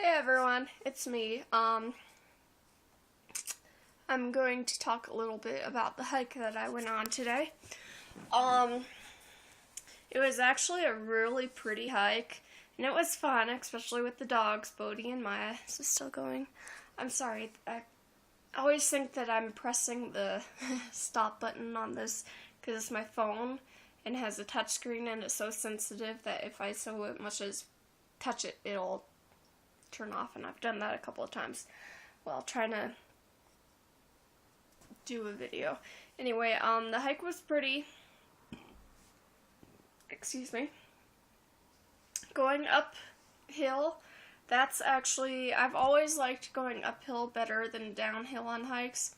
Hey everyone, it's me. I'm going to talk a little bit about the hike that I went on today. Um, it was actually a really pretty hike, and it was fun, especially with the dogs, Bodie and Maya. Is this still going? I'm sorry, I always think that I'm pressing the stop button on this because it's my phone and has a touchscreen and it's so sensitive that if I so much as touch it, it'll turn off, and I've done that a couple of times while trying to do a video. Anyway, the hike was pretty. Excuse me. Going uphill, that's actually, I've always liked going uphill better than downhill on hikes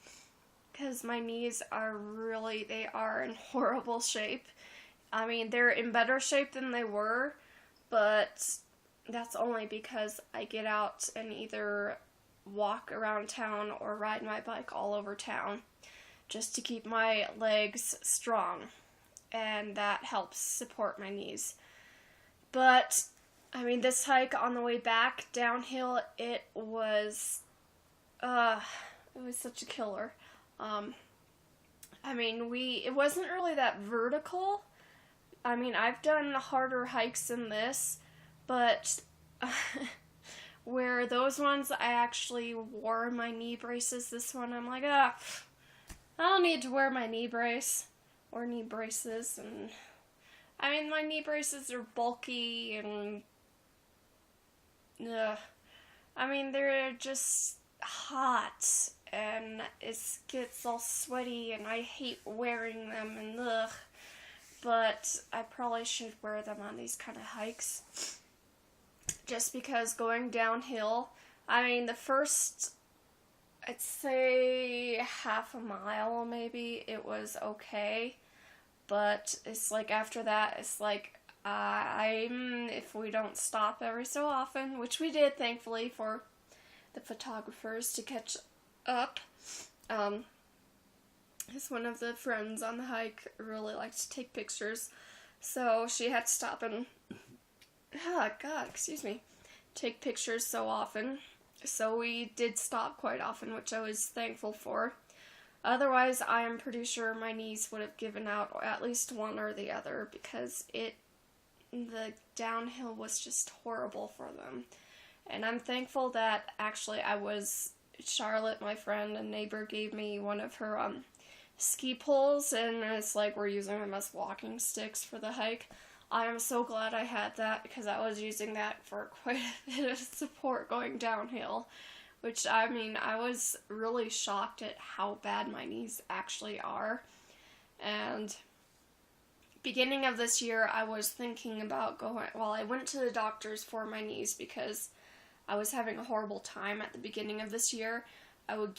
because my knees are they are in horrible shape. I mean, they're in better shape than they were, but that's only because I get out and either walk around town or ride my bike all over town just to keep my legs strong, and that helps support my knees. But I mean, this hike on the way back downhill, it was such a killer. I mean, it wasn't really that vertical. I mean, I've done harder hikes than this, but where those ones I actually wore my knee braces, this one I'm like, I don't need to wear my knee brace or knee braces. And I mean, my knee braces are bulky and I mean, they're just hot and it gets all sweaty and I hate wearing them and but I probably should wear them on these kind of hikes. Just because going downhill, I mean, the first, I'd say half a mile maybe, it was okay. But it's like after that, it's like, if we don't stop every so often, which we did, thankfully, for the photographers to catch up. Because one of the friends on the hike really liked to take pictures, so she had to stop and take pictures so often. So we did stop quite often, which I was thankful for. Otherwise, I am pretty sure my knees would have given out, at least one or the other, because the downhill was just horrible for them. And I'm thankful that actually Charlotte, my friend and neighbor, gave me one of her ski poles, and it's like we're using them as walking sticks for the hike. I am so glad I had that because I was using that for quite a bit of support going downhill, which, I mean, I was really shocked at how bad my knees actually are. And beginning of this year, I was thinking about I went to the doctors for my knees because I was having a horrible time at the beginning of this year. I would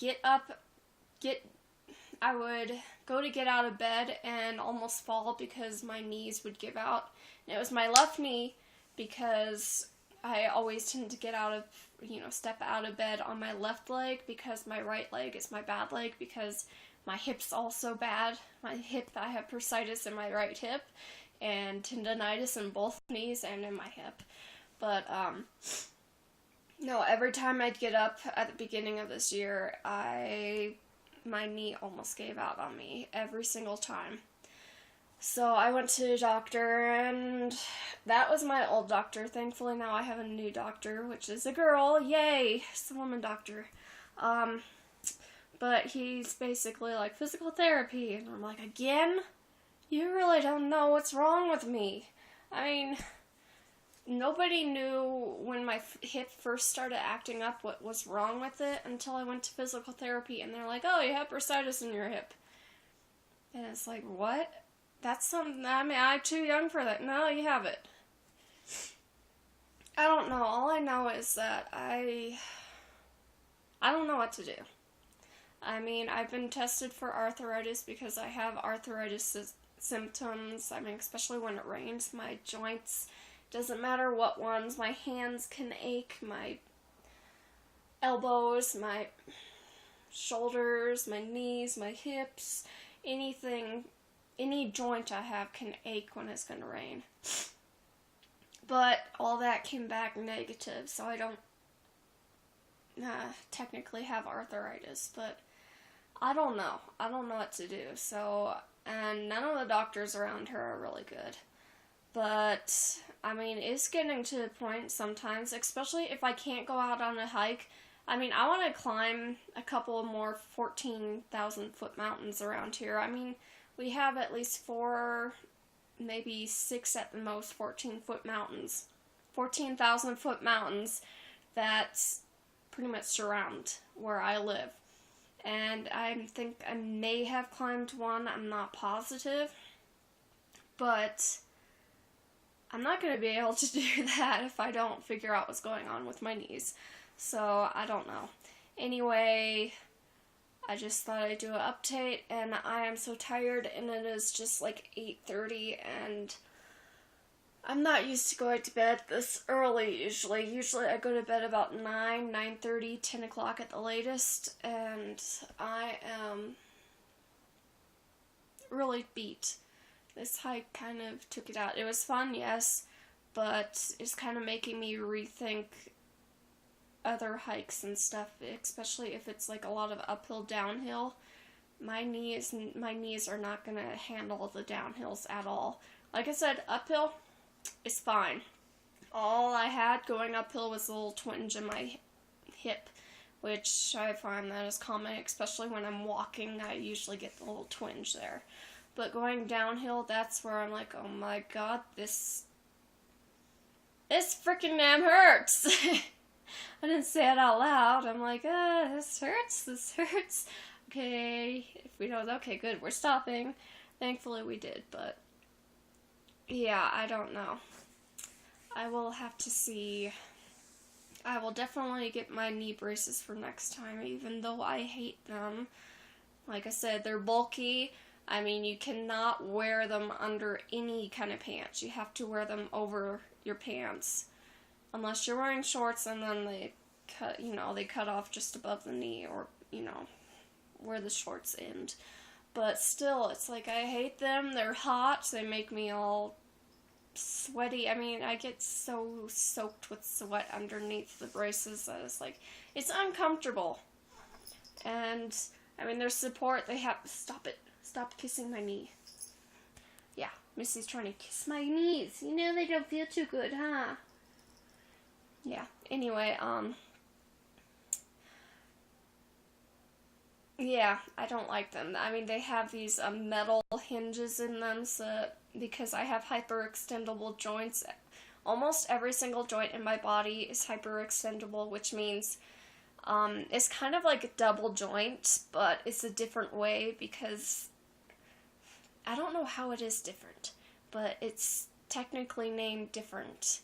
I would go to get out of bed and almost fall because my knees would give out. And it was my left knee because I always tend to step out of bed on my left leg because my right leg is my bad leg because my hip's also bad. I have bursitis in my right hip and tendonitis in both knees and in my hip. But, no, every time I'd get up at the beginning of this year, my knee almost gave out on me every single time. So I went to the doctor, and that was my old doctor. Thankfully now I have a new doctor, which is a girl. Yay! It's a woman doctor. But he's basically like physical therapy, and I'm like, again? You really don't know what's wrong with me. I mean, nobody knew when my hip first started acting up what was wrong with it until I went to physical therapy, and they're like, oh, you have bursitis in your hip. And it's like, what? That's something, I mean, I'm too young for that. No, you have it. I don't know. All I know is that I don't know what to do. I mean, I've been tested for arthritis because I have arthritis symptoms. I mean, especially when it rains, my joints, doesn't matter what ones, my hands can ache, my elbows, my shoulders, my knees, my hips, anything, any joint I have can ache when it's going to rain. But all that came back negative, so I don't technically have arthritis, but I don't know. I don't know what to do. So, and none of the doctors around here are really good. But, I mean, it's getting to the point sometimes, especially if I can't go out on a hike. I mean, I want to climb a couple more 14,000 foot mountains around here. I mean, we have at least 4, maybe 6 at the most 14-foot mountains. 14,000 foot mountains that pretty much surround where I live. And I think I may have climbed one, I'm not positive. But I'm not going to be able to do that if I don't figure out what's going on with my knees. So, I don't know. Anyway, I just thought I'd do an update, and I am so tired, and it is just like 8:30, and I'm not used to going to bed this early usually. Usually I go to bed about 9:30, 10 o'clock at the latest, and I am really beat. This hike kind of took it out. It was fun, yes, but it's kind of making me rethink other hikes and stuff, especially if it's like a lot of uphill, downhill. My knees are not going to handle the downhills at all. Like I said, uphill is fine. All I had going uphill was a little twinge in my hip, which I find that is common, especially when I'm walking. I usually get the little twinge there. But going downhill, that's where I'm like, oh my god, this freaking damn hurts. I didn't say it out loud. I'm like, this hurts. Okay, if we know, okay, good, we're stopping. Thankfully we did, but yeah, I don't know. I will have to see. I will definitely get my knee braces for next time, even though I hate them. Like I said, they're bulky. I mean, you cannot wear them under any kind of pants. You have to wear them over your pants. Unless you're wearing shorts, and then they cut off just above the knee, or, where the shorts end. But still, it's like, I hate them. They're hot. They make me all sweaty. I mean, I get so soaked with sweat underneath the braces that it's like, it's uncomfortable. And, I mean, their support, they have, stop it. Stop kissing my knee. Yeah, Missy's trying to kiss my knees. You know they don't feel too good, huh? Yeah, anyway, yeah, I don't like them. I mean, they have these metal hinges in them, so because I have hyperextendable joints, almost every single joint in my body is hyperextendable, which means it's kind of like a double joint, but it's a different way because I don't know how it is different, but it's technically named different.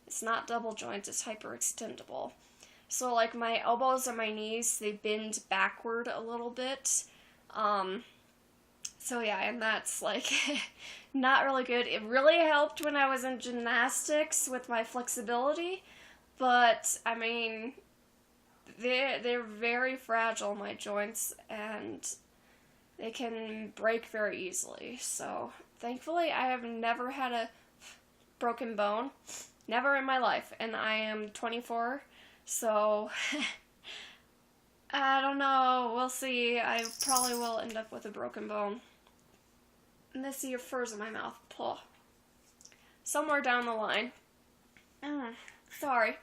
It's not double joint, it's hyperextendable. So, like, my elbows and my knees, they bend backward a little bit. So, yeah, and that's, like, not really good. It really helped when I was in gymnastics with my flexibility, but, I mean, they're very fragile, my joints, and they can break very easily. So, thankfully, I have never had a broken bone. Never in my life, and I am 24, so I don't know, we'll see. I probably will end up with a broken bone. Missy, your fur's in my mouth. Pull. Somewhere down the line. Sorry.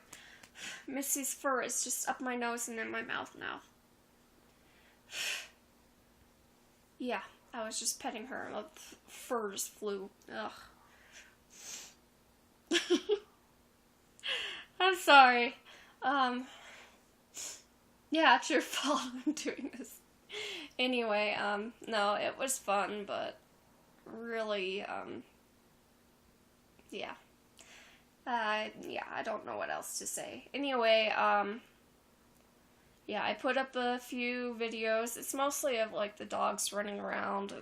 Missy's fur is just up my nose and in my mouth now. Yeah, I was just petting her, and fur just flew. Ugh. I'm sorry. Yeah, it's your fault I'm doing this. Anyway, no, it was fun, but really, yeah. Yeah, I don't know what else to say. Anyway, yeah, I put up a few videos. It's mostly of, like, the dogs running around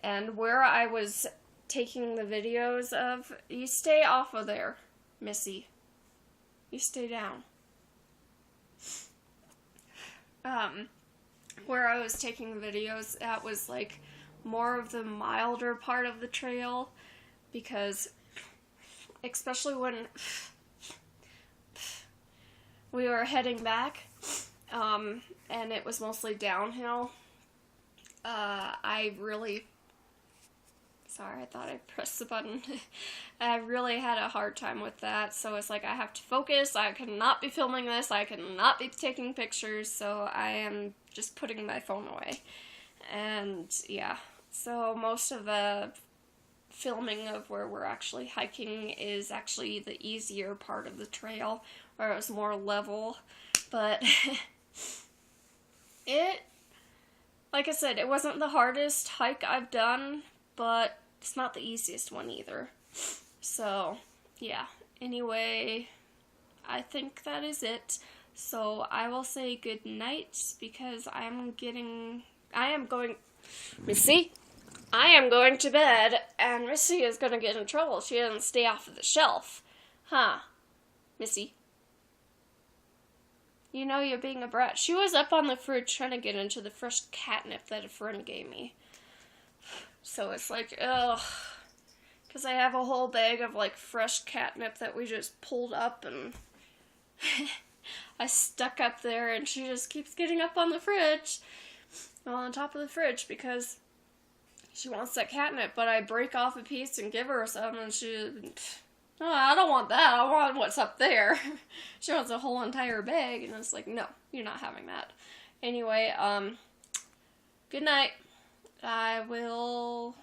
and where I was taking the videos of. You stay off of there, Missy. You stay down. Where I was taking the videos, that was, like, more of the milder part of the trail, because especially we were heading back, and it was mostly downhill. Sorry, I thought I pressed the button. I really had a hard time with that, so it's like I have to focus, I cannot be filming this, I cannot be taking pictures, so I am just putting my phone away. And yeah, so most of the filming of where we're actually hiking is actually the easier part of the trail, where it was more level, but like I said, it wasn't the hardest hike I've done, but it's not the easiest one either. So, yeah. Anyway, I think that is it. So, I will say good night, because Missy, I am going to bed, and Missy is going to get in trouble. She doesn't stay off of the shelf. Huh. Missy. You know you're being a brat. She was up on the fridge trying to get into the fresh catnip that a friend gave me. So it's like, ugh. Because I have a whole bag of, like, fresh catnip that we just pulled up, and I stuck up there, and she just keeps getting up on the fridge. Well, on top of the fridge, because she wants that catnip, but I break off a piece and give her some, and oh, I don't want that. I want what's up there. She wants a whole entire bag, and it's like, no, you're not having that. Anyway, good night. I will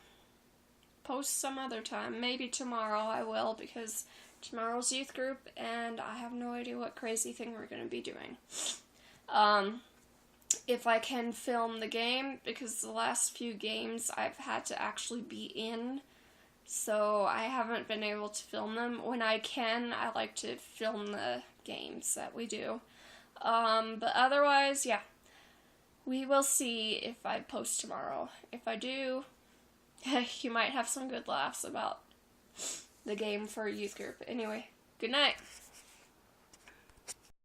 post some other time. Maybe tomorrow I will, because tomorrow's youth group, and I have no idea what crazy thing we're going to be doing. If I can film the game, because the last few games I've had to actually be in, so I haven't been able to film them. When I can, I like to film the games that we do. But otherwise, yeah. We will see if I post tomorrow. If I do, you might have some good laughs about the game for youth group. Anyway, good night.